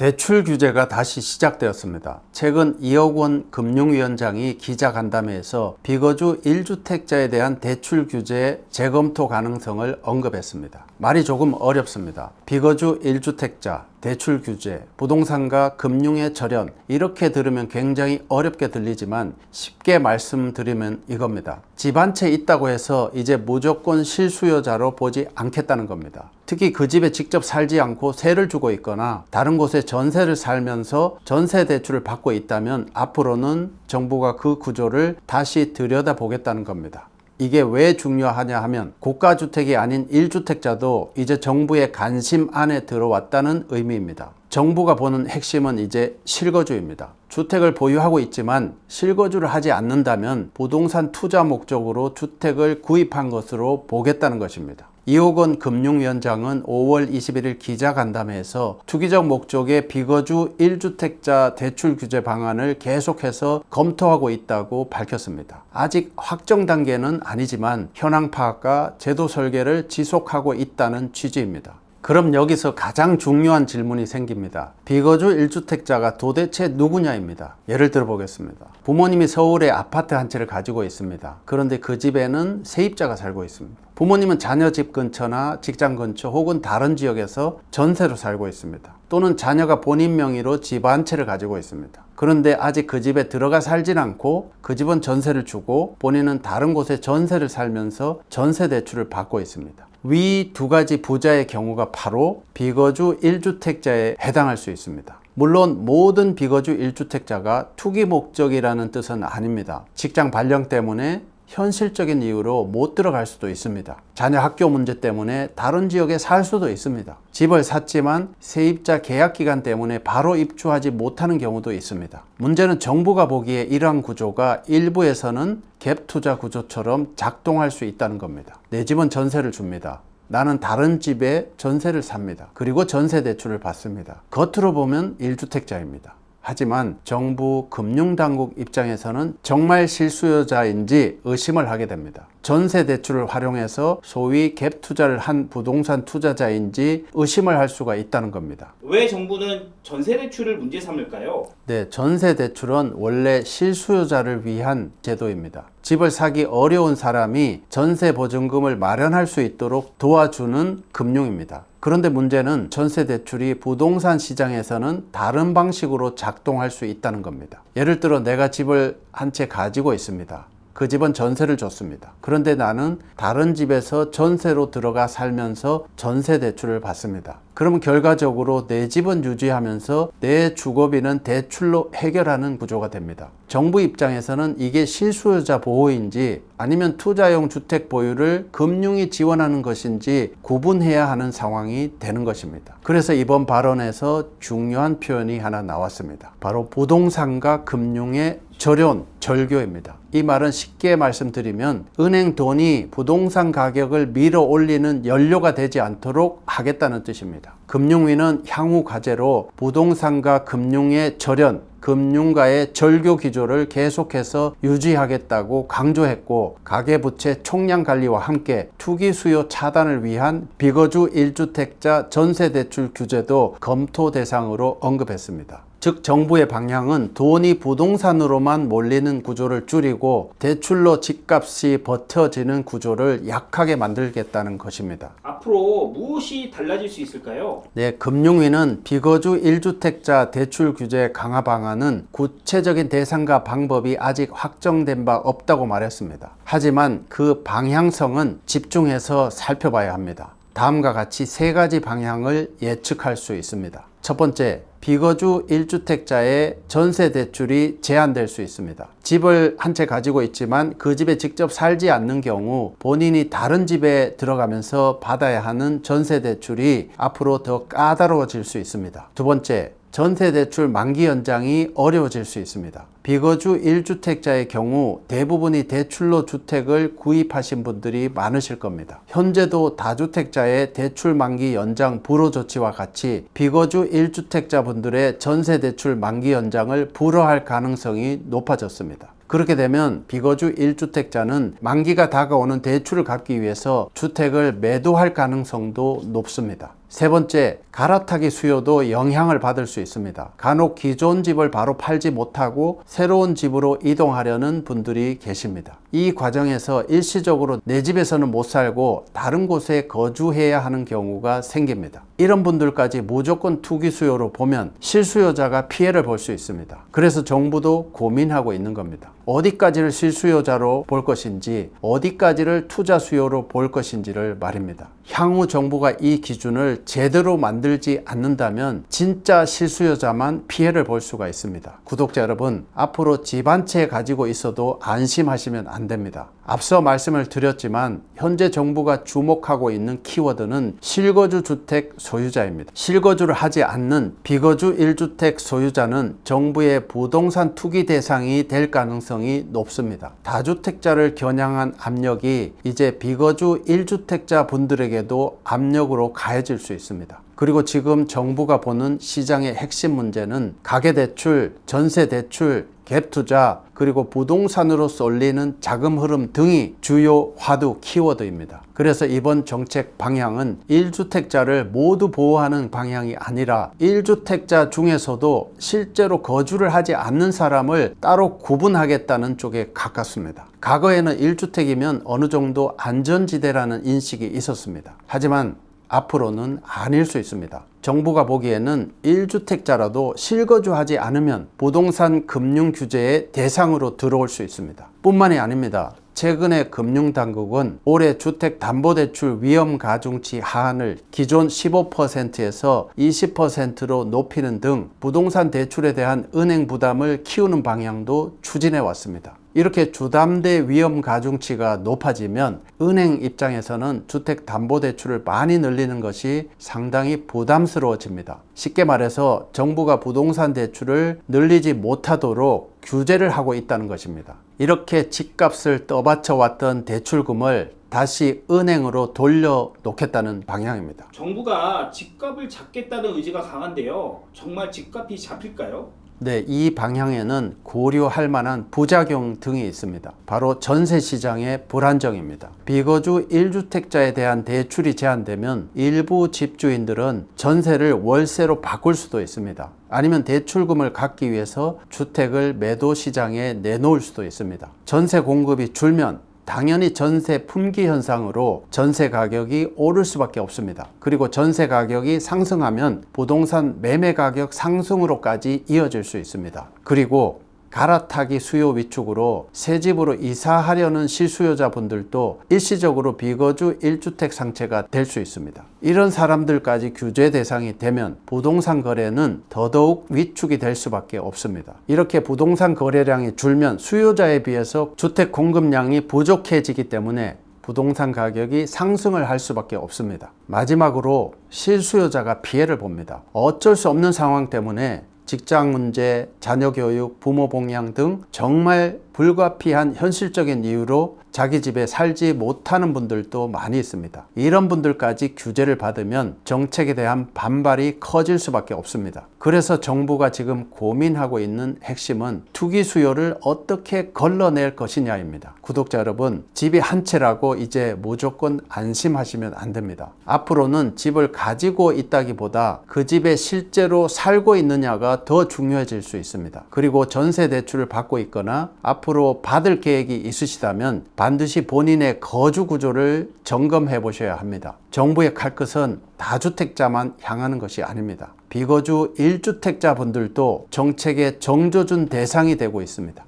대출 규제가 다시 시작되었습니다. 최근 이억원 금융위원장이 기자간담회에서 비거주 1주택자에 대한 대출 규제 재검토 가능성을 언급했습니다. 말이 조금 어렵습니다. 비거주 1주택자, 대출 규제, 부동산과 금융의 절연, 이렇게 들으면 굉장히 어렵게 들리지만 쉽게 말씀드리면 이겁니다. 집 한 채 있다고 해서 이제 무조건 실수요자로 보지 않겠다는 겁니다. 특히 그 집에 직접 살지 않고 세를 주고 있거나 다른 곳에 전세를 살면서 전세 대출을 받고 있다면 앞으로는 정부가 그 구조를 다시 들여다보겠다는 겁니다. 이게 왜 중요하냐 하면 고가주택이 아닌 1주택자도 이제 정부의 관심 안에 들어왔다는 의미입니다. 정부가 보는 핵심은 이제 실거주입니다. 주택을 보유하고 있지만 실거주를 하지 않는다면 부동산 투자 목적으로 주택을 구입한 것으로 보겠다는 것입니다. 이억원 금융위원장은 5월 21일 기자간담회에서 투기적 목적의 비거주 1주택자 대출 규제 방안을 계속해서 검토하고 있다고 밝혔습니다. 아직 확정 단계는 아니지만 현황 파악과 제도 설계를 지속하고 있다는 취지입니다. 그럼 여기서 가장 중요한 질문이 생깁니다. 비거주 1주택자가 도대체 누구냐입니다. 예를 들어 보겠습니다. 부모님이 서울에 아파트 한 채를 가지고 있습니다. 그런데 그 집에는 세입자가 살고 있습니다. 부모님은 자녀 집 근처나 직장 근처 혹은 다른 지역에서 전세로 살고 있습니다. 또는 자녀가 본인 명의로 집 한 채를 가지고 있습니다. 그런데 아직 그 집에 들어가 살진 않고 그 집은 전세를 주고 본인은 다른 곳에 전세를 살면서 전세 대출을 받고 있습니다. 위 두 가지 부자의 경우가 바로 비거주 1주택자에 해당할 수 있습니다. 물론 모든 비거주 1주택자가 투기 목적이라는 뜻은 아닙니다. 직장 발령 때문에 현실적인 이유로 못 들어갈 수도 있습니다. 자녀 학교 문제 때문에 다른 지역에 살 수도 있습니다. 집을 샀지만 세입자 계약 기간 때문에 바로 입주하지 못하는 경우도 있습니다. 문제는 정부가 보기에 이러한 구조가 일부에서는 갭 투자 구조처럼 작동할 수 있다는 겁니다. 내 집은 전세를 줍니다. 나는 다른 집에 전세를 삽니다. 그리고 전세 대출을 받습니다. 겉으로 보면 1주택자입니다. 하지만 정부 금융당국 입장에서는 정말 실수요자인지 의심을 하게 됩니다. 전세 대출을 활용해서 소위 갭 투자를 한 부동산 투자자인지 의심을 할 수가 있다는 겁니다. 왜 정부는 전세 대출을 문제 삼을까요? 네, 전세 대출은 원래 실수요자를 위한 제도입니다. 집을 사기 어려운 사람이 전세 보증금을 마련할 수 있도록 도와주는 금융입니다. 그런데 문제는 전세 대출이 부동산 시장에서는 다른 방식으로 작동할 수 있다는 겁니다. 예를 들어 내가 집을 한 채 가지고 있습니다. 그 집은 전세를 줬습니다. 그런데 나는 다른 집에서 전세로 들어가 살면서 전세 대출을 받습니다. 그러면 결과적으로 내 집은 유지하면서 내 주거비는 대출로 해결하는 구조가 됩니다. 정부 입장에서는 이게 실수요자 보호인지 아니면 투자용 주택 보유를 금융이 지원하는 것인지 구분해야 하는 상황이 되는 것입니다. 그래서 이번 발언에서 중요한 표현이 하나 나왔습니다. 바로 부동산과 금융의 절연, 절교입니다. 이 말은 쉽게 말씀드리면 은행 돈이 부동산 가격을 밀어 올리는 연료가 되지 않도록 하겠다는 뜻입니다. 금융위는 향후 과제로 부동산과 금융의 절연, 금융가의 절교 기조를 계속해서 유지하겠다고 강조했고 가계부채 총량 관리와 함께 투기 수요 차단을 위한 비거주 1주택자 전세대출 규제도 검토 대상으로 언급했습니다. 즉 정부의 방향은 돈이 부동산으로만 몰리는 구조를 줄이고 대출로 집값이 버텨지는 구조를 약하게 만들겠다는 것입니다. 앞으로 무엇이 달라질 수 있을까요? 네, 금융위는 비거주 1주택자 대출 규제 강화 방안은 구체적인 대상과 방법이 아직 확정된 바 없다고 말했습니다. 하지만 그 방향성은 집중해서 살펴봐야 합니다. 다음과 같이 세 가지 방향을 예측할 수 있습니다. 첫 번째, 비거주 1주택자의 전세 대출이 제한될 수 있습니다. 집을 한 채 가지고 있지만 그 집에 직접 살지 않는 경우 본인이 다른 집에 들어가면서 받아야 하는 전세 대출이 앞으로 더 까다로워질 수 있습니다. 두 번째, 전세 대출 만기 연장이 어려워질 수 있습니다. 비거주 1주택자의 경우 대부분이 대출로 주택을 구입하신 분들이 많으실 겁니다. 현재도 다주택자의 대출 만기 연장 불허 조치와 같이 비거주 1주택자 분들의 전세 대출 만기 연장을 불허할 가능성이 높아졌습니다. 그렇게 되면 비거주 1주택자는 만기가 다가오는 대출을 갚기 위해서 주택을 매도할 가능성도 높습니다. 세 번째, 갈아타기 수요도 영향을 받을 수 있습니다. 간혹 기존 집을 바로 팔지 못하고 새로운 집으로 이동하려는 분들이 계십니다. 이 과정에서 일시적으로 내 집에서는 못 살고 다른 곳에 거주해야 하는 경우가 생깁니다. 이런 분들까지 무조건 투기 수요로 보면 실수요자가 피해를 볼 수 있습니다. 그래서 정부도 고민하고 있는 겁니다. 어디까지를 실수요자로 볼 것인지, 어디까지를 투자 수요로 볼 것인지를 말입니다. 향후 정부가 이 기준을 제대로 만들지 않는다면 진짜 실수요자만 피해를 볼 수가 있습니다. 구독자 여러분, 앞으로 집 한 채 가지고 있어도 안심하시면 안 됩니다. 앞서 말씀을 드렸지만 현재 정부가 주목하고 있는 키워드는 실거주 주택 소유자입니다. 실거주를 하지 않는 비거주 1주택 소유자는 정부의 부동산 투기 대상이 될 가능성이 높습니다. 다주택자를 겨냥한 압력이 이제 비거주 1주택자 분들에게도 압력으로 가해질 수 있습니다. 그리고 지금 정부가 보는 시장의 핵심 문제는 가계대출, 전세대출, 갭투자, 그리고 부동산으로 쏠리는 자금 흐름 등이 주요 화두 키워드입니다. 그래서 이번 정책 방향은 1주택자를 모두 보호하는 방향이 아니라 1주택자 중에서도 실제로 거주를 하지 않는 사람을 따로 구분하겠다는 쪽에 가깝습니다. 과거에는 1주택이면 어느 정도 안전지대라는 인식이 있었습니다. 하지만 앞으로는 아닐 수 있습니다. 정부가 보기에는 1주택자라도 실거주하지 않으면 부동산 금융 규제의 대상으로 들어올 수 있습니다. 뿐만이 아닙니다. 최근에 금융당국은 올해 주택담보대출 위험가중치 하한을 기존 15%에서 20%로 높이는 등 부동산 대출에 대한 은행 부담을 키우는 방향도 추진해 왔습니다. 이렇게 주담대 위험 가중치가 높아지면 은행 입장에서는 주택담보대출을 많이 늘리는 것이 상당히 부담스러워집니다. 쉽게 말해서 정부가 부동산 대출을 늘리지 못하도록 규제를 하고 있다는 것입니다. 이렇게 집값을 떠받쳐 왔던 대출금을 다시 은행으로 돌려놓겠다는 방향입니다. 정부가 집값을 잡겠다는 의지가 강한데요. 정말 집값이 잡힐까요? 네, 이 방향에는 고려할 만한 부작용 등이 있습니다. 바로 전세 시장의 불안정입니다. 비거주 1주택자에 대한 대출이 제한되면 일부 집주인들은 전세를 월세로 바꿀 수도 있습니다. 아니면 대출금을 갚기 위해서 주택을 매도 시장에 내놓을 수도 있습니다. 전세 공급이 줄면 당연히 전세 품귀 현상으로 전세 가격이 오를 수밖에 없습니다. 그리고 전세 가격이 상승하면 부동산 매매 가격 상승으로까지 이어질 수 있습니다. 그리고 갈아타기 수요 위축으로 새 집으로 이사하려는 실수요자분들도 일시적으로 비거주 1주택 상태가 될 수 있습니다. 이런 사람들까지 규제 대상이 되면 부동산 거래는 더더욱 위축이 될 수밖에 없습니다. 이렇게 부동산 거래량이 줄면 수요자에 비해서 주택 공급량이 부족해지기 때문에 부동산 가격이 상승을 할 수밖에 없습니다. 마지막으로 실수요자가 피해를 봅니다. 어쩔 수 없는 상황 때문에 직장 문제, 자녀 교육, 부모 봉양 등 정말 불가피한 현실적인 이유로 자기 집에 살지 못하는 분들도 많이 있습니다. 이런 분들까지 규제를 받으면 정책에 대한 반발이 커질 수밖에 없습니다. 그래서 정부가 지금 고민하고 있는 핵심은 투기 수요를 어떻게 걸러낼 것이냐입니다. 구독자 여러분, 집이 한 채라고 이제 무조건 안심하시면 안 됩니다. 앞으로는 집을 가지고 있다기보다 그 집에 실제로 살고 있느냐가 더 중요해질 수 있습니다. 그리고 전세 대출을 받고 있거나 앞으로 받을 계획이 있으시다면 반드시 본인의 거주 구조를 점검해 보셔야 합니다. 정부의 칼끝은 다주택자만 향하는 것이 아닙니다. 비거주 1주택자 분들도 정책의 정조준 대상이 되고 있습니다.